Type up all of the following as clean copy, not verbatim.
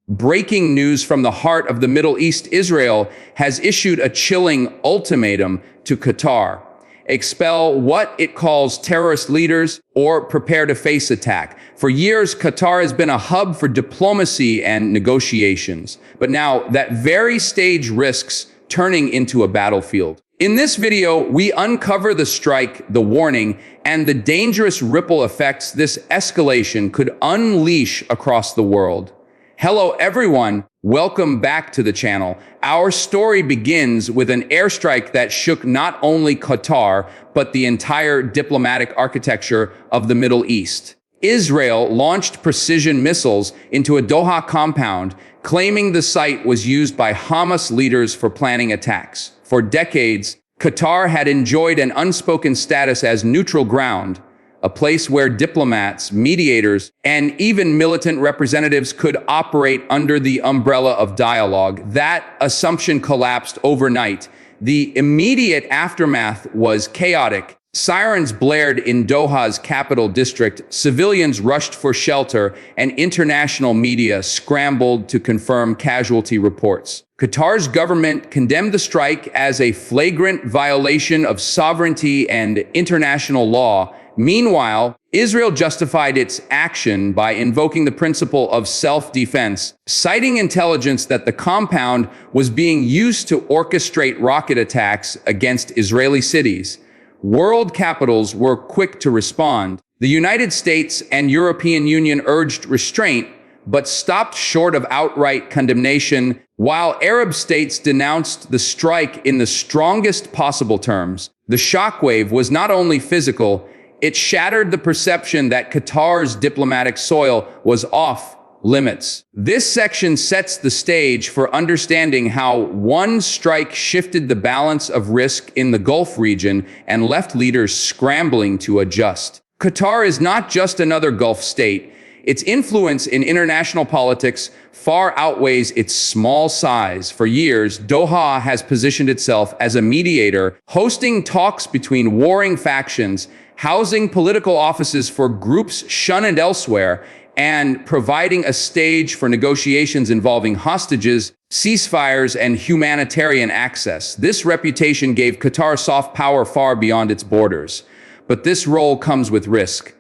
Breaking news from the heart of the Middle East: Israel has issued a chilling ultimatum to Qatar. Expel what it calls terrorist leaders or prepare to face attack. For years, Qatar has been a hub for diplomacy and negotiations. But now that very stage risks turning into a battlefield. In this video, we uncover the strike, the warning, and the dangerous ripple effects this escalation could unleash across the world. Hello everyone, welcome back to the channel. Our story begins with an airstrike that shook not only Qatar, but the entire diplomatic architecture of the Middle East. Israel launched precision missiles into a Doha compound, claiming the site was used by Hamas leaders for planning attacks. For decades, Qatar had enjoyed an unspoken status as neutral ground, a place where diplomats, mediators, and even militant representatives could operate under the umbrella of dialogue. That assumption collapsed overnight. The immediate aftermath was chaotic. Sirens blared in Doha's capital district, civilians rushed for shelter, and international media scrambled to confirm casualty reports. Qatar's government condemned the strike as a flagrant violation of sovereignty and international law. Meanwhile, Israel justified its action by invoking the principle of self-defense, citing intelligence that the compound was being used to orchestrate rocket attacks against Israeli cities. World capitals were quick to respond. The United States and European Union urged restraint, but stopped short of outright condemnation, while Arab states denounced the strike in the strongest possible terms. The shockwave was not only physical, it shattered the perception that Qatar's diplomatic soil was off limits. This section sets the stage for understanding how one strike shifted the balance of risk in the Gulf region and left leaders scrambling to adjust. Qatar is not just another Gulf state. Its influence in international politics far outweighs its small size. For years, Doha has positioned itself as a mediator, hosting talks between warring factions, housing political offices for groups shunned elsewhere, and providing a stage for negotiations involving hostages, ceasefires, and humanitarian access. This reputation gave Qatar soft power far beyond its borders. But this role comes with risk.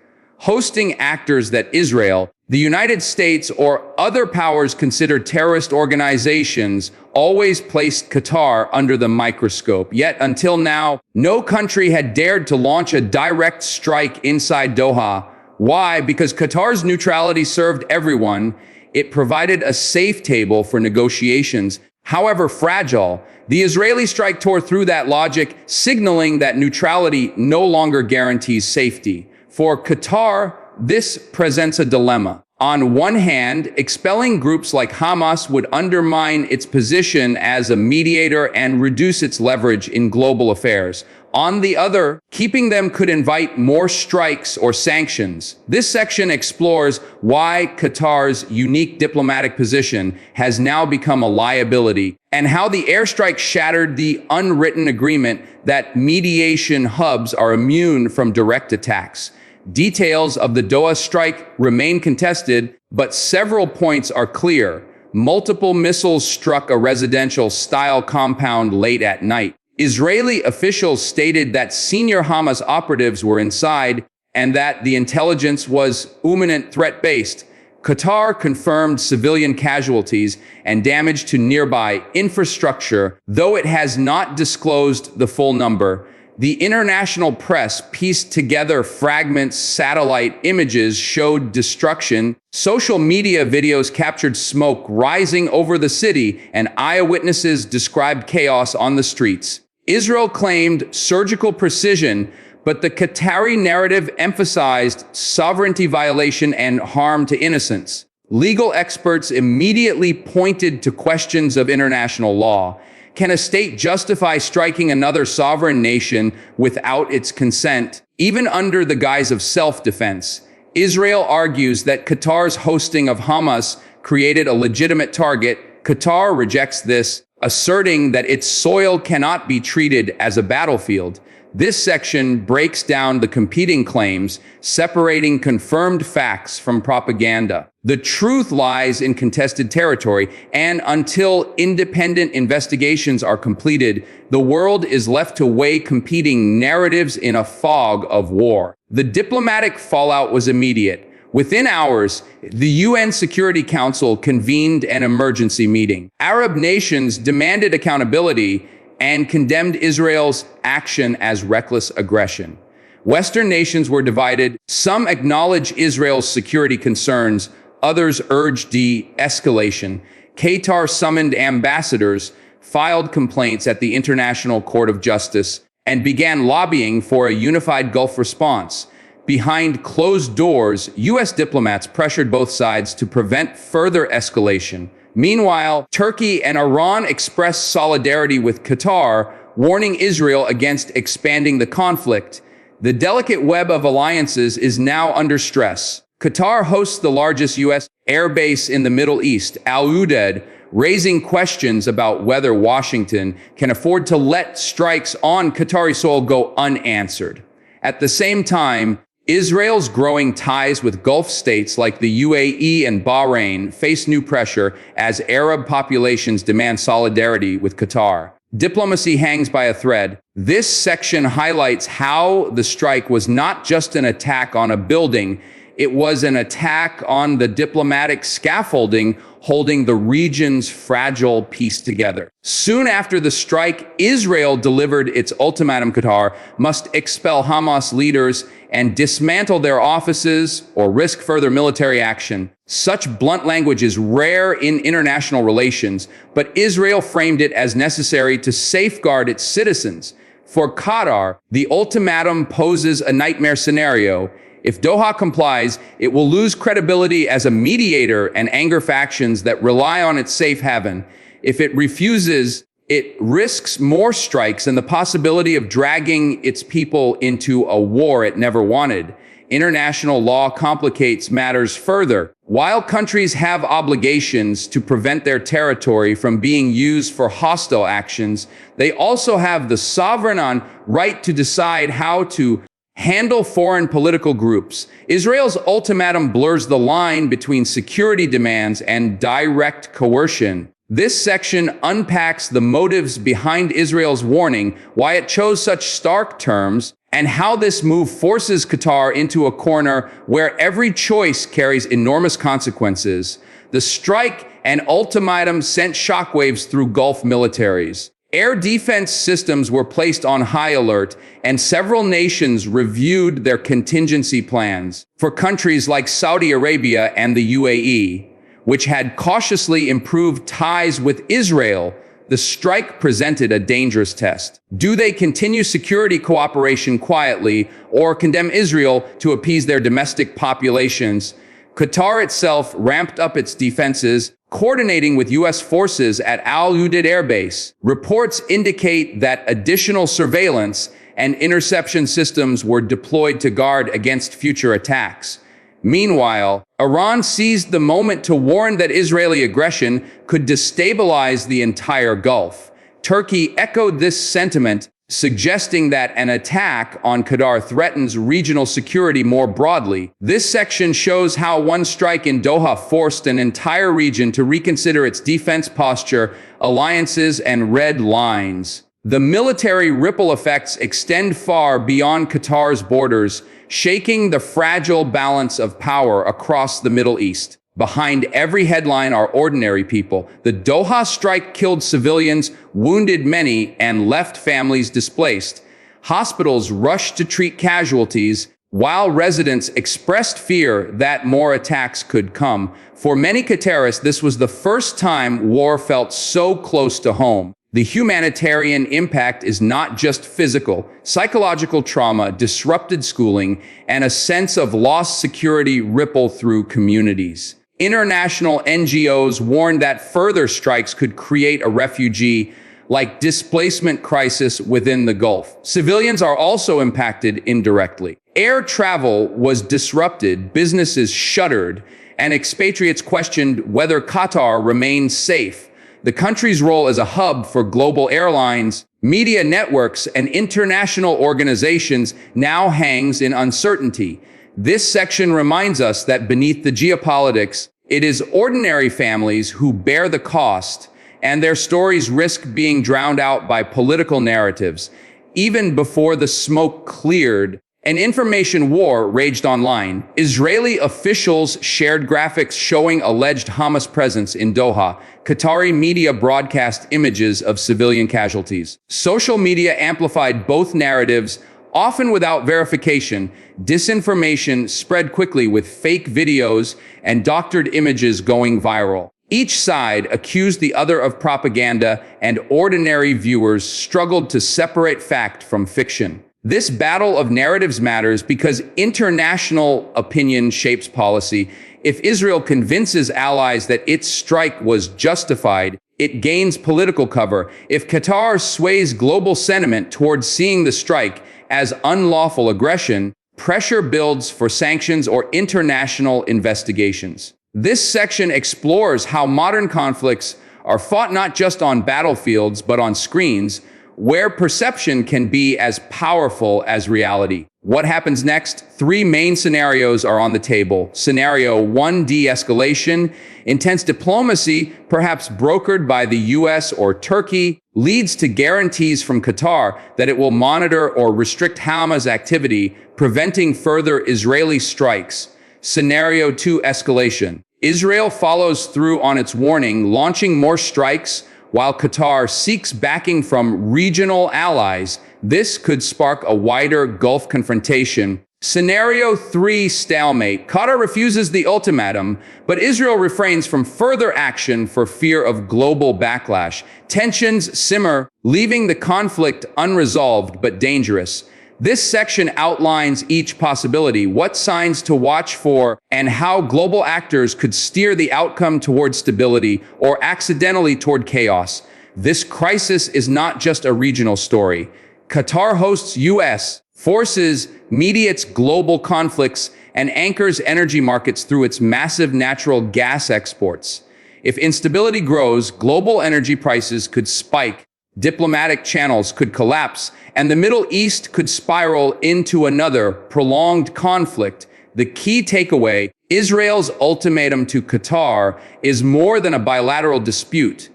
Hosting actors that Israel, the United States, or other powers considered terrorist organizations always placed Qatar under the microscope. Yet until now, no country had dared to launch a direct strike inside Doha. Why? Because Qatar's neutrality served everyone. It provided a safe table for negotiations. However fragile, the Israeli strike tore through that logic, signaling that neutrality no longer guarantees safety. For Qatar, this presents a dilemma. On one hand, expelling groups like Hamas would undermine its position as a mediator and reduce its leverage in global affairs. On the other, keeping them could invite more strikes or sanctions. This section explores why Qatar's unique diplomatic position has now become a liability, and how the airstrike shattered the unwritten agreement that mediation hubs are immune from direct attacks. Details of the Doha strike remain contested, but several points are clear. Multiple missiles struck a residential-style compound late at night. Israeli officials stated that senior Hamas operatives were inside and that the intelligence was imminent threat-based. Qatar confirmed civilian casualties and damage to nearby infrastructure, though it has not disclosed the full number. The international press pieced together fragments. Satellite images showed destruction. Social media videos captured smoke rising over the city, and eyewitnesses described chaos on the streets. Israel claimed surgical precision, but the Qatari narrative emphasized sovereignty violation and harm to innocents. Legal experts immediately pointed to questions of international law. Can a state justify striking another sovereign nation without its consent, even under the guise of self-defense? Israel argues that Qatar's hosting of Hamas created a legitimate target. Qatar rejects this, asserting that its soil cannot be treated as a battlefield. This section breaks down the competing claims, separating confirmed facts from propaganda. The truth lies in contested territory, and until independent investigations are completed, the world is left to weigh competing narratives in a fog of war. The diplomatic fallout was immediate. Within hours, the UN Security Council convened an emergency meeting. Arab nations demanded accountability and condemned Israel's action as reckless aggression. Western nations were divided. Some acknowledged Israel's security concerns, others urged de-escalation. Qatar summoned ambassadors, filed complaints at the International Court of Justice, and began lobbying for a unified Gulf response. Behind closed doors, U.S. diplomats pressured both sides to prevent further escalation. Meanwhile, Turkey and Iran expressed solidarity with Qatar, warning Israel against expanding the conflict. The delicate web of alliances is now under stress. Qatar hosts the largest U.S. airbase in the Middle East, Al Udeid, raising questions about whether Washington can afford to let strikes on Qatari soil go unanswered. At the same time, Israel's growing ties with Gulf states like the UAE and Bahrain face new pressure as Arab populations demand solidarity with Qatar. Diplomacy hangs by a thread. This section highlights how the strike was not just an attack on a building, it was an attack on the diplomatic scaffolding holding the region's fragile peace together. Soon after the strike, Israel delivered its ultimatum: Qatar must expel Hamas leaders and dismantle their offices or risk further military action. Such blunt language is rare in international relations, but Israel framed it as necessary to safeguard its citizens. For Qatar, the ultimatum poses a nightmare scenario. If Doha complies, it will lose credibility as a mediator and anger factions that rely on its safe haven. If it refuses, it risks more strikes and the possibility of dragging its people into a war it never wanted. International law complicates matters further. While countries have obligations to prevent their territory from being used for hostile actions, they also have the sovereign right to decide how to handle foreign political groups. Israel's ultimatum blurs the line between security demands and direct coercion. This section unpacks the motives behind Israel's warning, why it chose such stark terms, and how this move forces Qatar into a corner where every choice carries enormous consequences. The strike and ultimatum sent shockwaves through Gulf militaries. Air defense systems were placed on high alert, and several nations reviewed their contingency plans. For countries like Saudi Arabia and the UAE, which had cautiously improved ties with Israel, the strike presented a dangerous test. Do they continue security cooperation quietly or condemn Israel to appease their domestic populations? Qatar itself ramped up its defenses, coordinating with U.S. forces at Al Udeid Air Base. Reports indicate that additional surveillance and interception systems were deployed to guard against future attacks. Meanwhile, Iran seized the moment to warn that Israeli aggression could destabilize the entire Gulf. Turkey echoed this sentiment, suggesting that an attack on Qatar threatens regional security more broadly. This section shows how one strike in Doha forced an entire region to reconsider its defense posture, alliances, and red lines. The military ripple effects extend far beyond Qatar's borders, shaking the fragile balance of power across the Middle East. Behind every headline are ordinary people. The Doha strike killed civilians, wounded many, and left families displaced. Hospitals rushed to treat casualties, while residents expressed fear that more attacks could come. For many Qataris, this was the first time war felt so close to home. The humanitarian impact is not just physical. Psychological trauma, disrupted schooling, and a sense of lost security ripple through communities. International NGOs warned that further strikes could create a refugee-like displacement crisis within the Gulf. Civilians are also impacted indirectly. Air travel was disrupted, businesses shuttered, and expatriates questioned whether Qatar remains safe. The country's role as a hub for global airlines, media networks, and international organizations now hangs in uncertainty. This section reminds us that beneath the geopolitics, It is ordinary families who bear the cost, and their stories risk being drowned out by political narratives. Even before the smoke cleared, an information war raged online. Israeli officials shared graphics showing alleged Hamas presence in Doha. Qatari media broadcast images of civilian casualties. Social media amplified both narratives, often without verification. Disinformation spread quickly with fake videos and doctored images going viral. Each side accused the other of propaganda, and ordinary viewers struggled to separate fact from fiction. This battle of narratives matters because international opinion shapes policy. If Israel convinces allies that its strike was justified, it gains political cover. If Qatar sways global sentiment towards seeing the strike as unlawful aggression, pressure builds for sanctions or international investigations. This section explores how modern conflicts are fought not just on battlefields, but on screens, where perception can be as powerful as reality. What happens next? Three main scenarios are on the table. Scenario 1, de-escalation. Intense diplomacy, perhaps brokered by the US or Turkey, leads to guarantees from Qatar that it will monitor or restrict Hamas activity, preventing further Israeli strikes. Scenario 2, escalation. Israel follows through on its warning, launching more strikes, while Qatar seeks backing from regional allies. This could spark a wider Gulf confrontation. Scenario 3, stalemate. Qatar refuses the ultimatum, but Israel refrains from further action for fear of global backlash. Tensions simmer, leaving the conflict unresolved but dangerous. This section outlines each possibility, what signs to watch for, and how global actors could steer the outcome toward stability or accidentally toward chaos. This crisis is not just a regional story. Qatar hosts U.S. forces, mediates global conflicts, and anchors energy markets through its massive natural gas exports. If instability grows, global energy prices could spike, diplomatic channels could collapse, and the Middle East could spiral into another prolonged conflict. The key takeaway: Israel's ultimatum to Qatar is more than a bilateral dispute.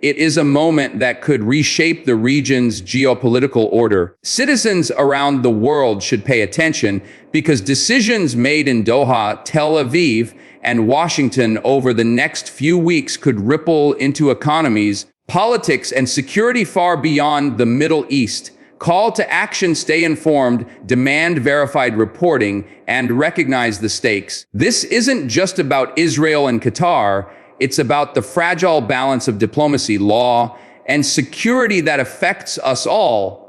It is a moment that could reshape the region's geopolitical order. Citizens around the world should pay attention because decisions made in Doha, Tel Aviv, and Washington over the next few weeks could ripple into economies, politics, and security far beyond the Middle East. Call to action: stay informed, demand verified reporting, and recognize the stakes. This isn't just about Israel and Qatar. It's about the fragile balance of diplomacy, law, and security that affects us all.